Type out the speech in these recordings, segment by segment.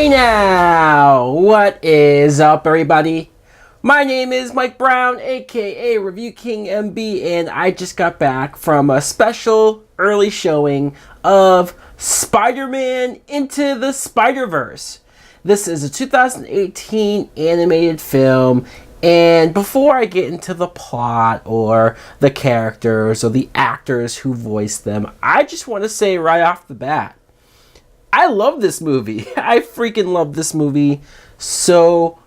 Hey now, what is up everybody? My name is Mike Brown, aka ReviewKingMB, and I just got back from a special early showing of Spider-Man Into the Spiderverse. This is a 2018 animated film, and before I get into the plot or the characters or the actors who voice them, I just want to say right off the bat, I love this movie. I freaking love this movie so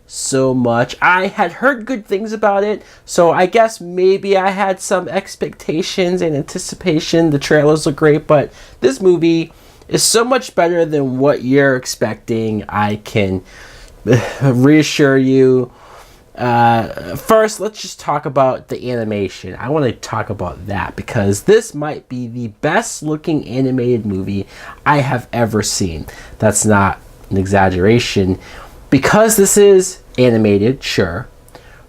much. I had heard good things about it, so I guess maybe I had some expectations and anticipation. The trailers look great, but this movie is so much better than what you're expecting. I can reassure you. First, let's just talk about the animation. I want to talk about that because this might be the best looking animated movie I have ever seen. That's not an exaggeration because this is animated, sure,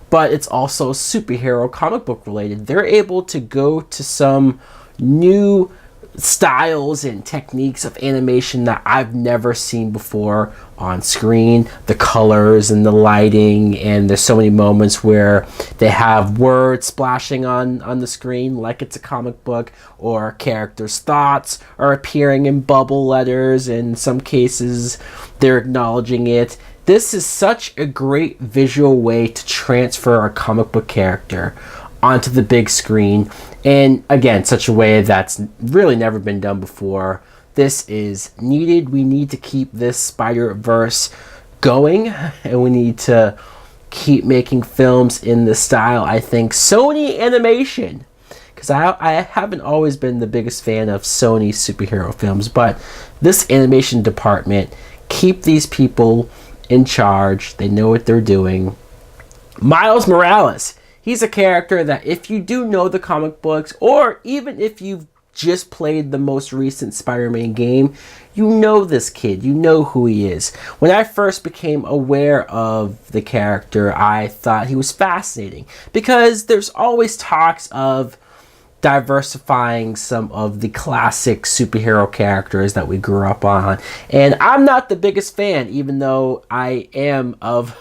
but it's also superhero comic book related. They're able to go to some new styles and techniques of animation that I've never seen before on screen. The colors and the lighting, and there's so many moments where they have words splashing on the screen like it's a comic book, or characters' thoughts are appearing in bubble letters. In some cases they're acknowledging it. This is such a great visual way to transfer a comic book character onto the big screen, and again, such a way that's really never been done before. This is needed. We need to keep this Spiderverse going, and we need to keep making films in this style. I think Sony Animation, because I haven't always been the biggest fan of Sony superhero films, but this animation department, keep these people in charge. They know what they're doing. Miles Morales. He's a character that if you do know the comic books, or even if you've just played the most recent Spider-Man game, you know this kid. You know who he is. When I first became aware of the character, I thought he was fascinating because there's always talks of diversifying some of the classic superhero characters that we grew up on. And I'm not the biggest fan, even though I am of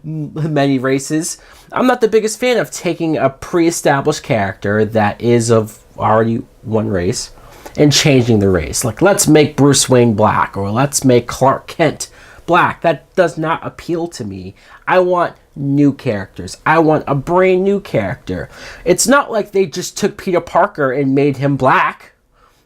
many races. I'm not the biggest fan of taking a pre-established character that is of already one race and changing the race. Like, let's make Bruce Wayne black, or let's make Clark Kent black. That does not appeal to me. I want new characters. I want a brand new character. It's not like they just took Peter Parker and made him black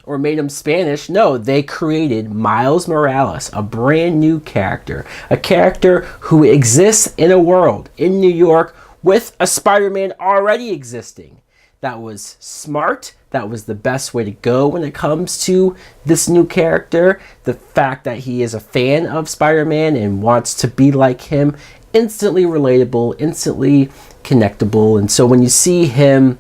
or made him Spanish. No, they created Miles Morales, a brand new character, a character who exists in a world in New York with a Spider-Man already existing. That was smart. That was the best way to go when it comes to this new character. The fact that he is a fan of Spider-Man and wants to be like him, instantly relatable, instantly connectable. And so when you see him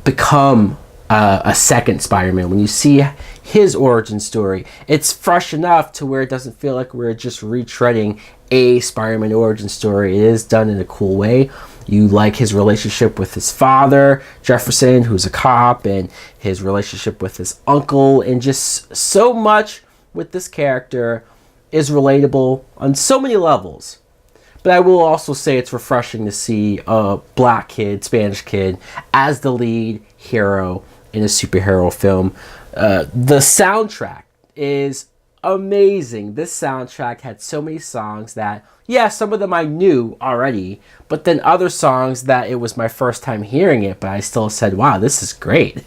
become a second Spider-Man, when you see his origin story, it's fresh enough to where it doesn't feel like we're just retreading a Spider-Man origin story. It is done in a cool way. You like his relationship with his father, Jefferson, who's a cop, and his relationship with his uncle, and just so much with this character is relatable on so many levels. But I will also say it's refreshing to see a black kid, Spanish kid, as the lead hero in a superhero film. The soundtrack is amazing. This soundtrack had so many songs that, yeah, some of them I knew already, but then other songs that it was my first time hearing it, but I still said, wow, this is great.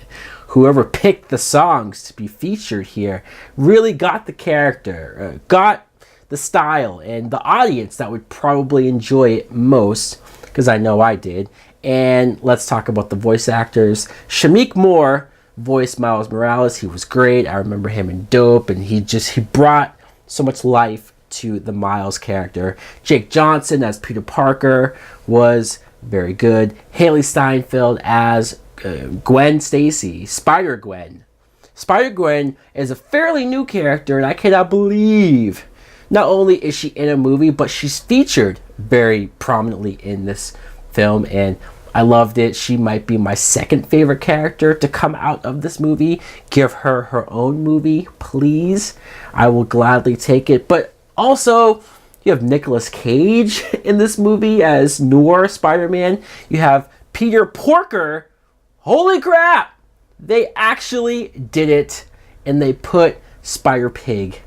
Whoever picked the songs to be featured here really got the character, got the style and the audience that would probably enjoy it most, because I know I did. And let's talk about the voice actors. Shameik Moore voiced Miles Morales. He was great. I remember him in Dope, and he brought so much life to the Miles character. Jake Johnson as Peter Parker was very good. Haley Steinfeld as Gwen Stacy, Spider-Gwen. Spider-Gwen is a fairly new character, and I cannot believe not only is she in a movie, but she's featured very prominently in this film, and I loved it. She might be my second favorite character to come out of this movie. Give her her own movie, please. I will gladly take it. But Also, you have Nicolas Cage in this movie as Noir Spider-Man. You have Peter Porker. Holy crap! They actually did it, and they put Spider-Pig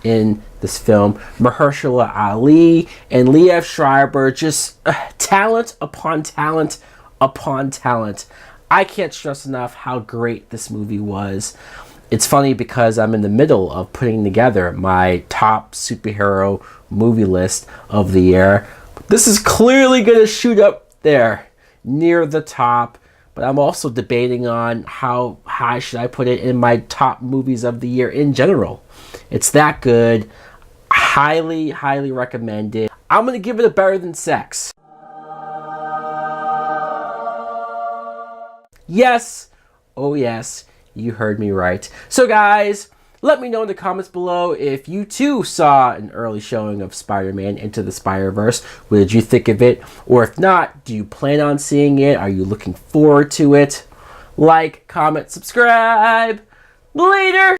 in this film. Mahershala Ali and Liev Schreiber, just talent upon talent upon talent. I can't stress enough how great this movie was. It's funny because I'm in the middle of putting together my top superhero movie list of the year. This is clearly going to shoot up there near the top, but I'm also debating on how high should I put it in my top movies of the year in general. It's that good. Highly, highly recommended. I'm going to give it a better than sex. Yes. Oh yes. You heard me right. So guys, let me know in the comments below if you too saw an early showing of Spider-Man Into the Spider-Verse. What did you think of it? Or if not, do you plan on seeing it? Are you looking forward to it? Like, comment, subscribe. Later!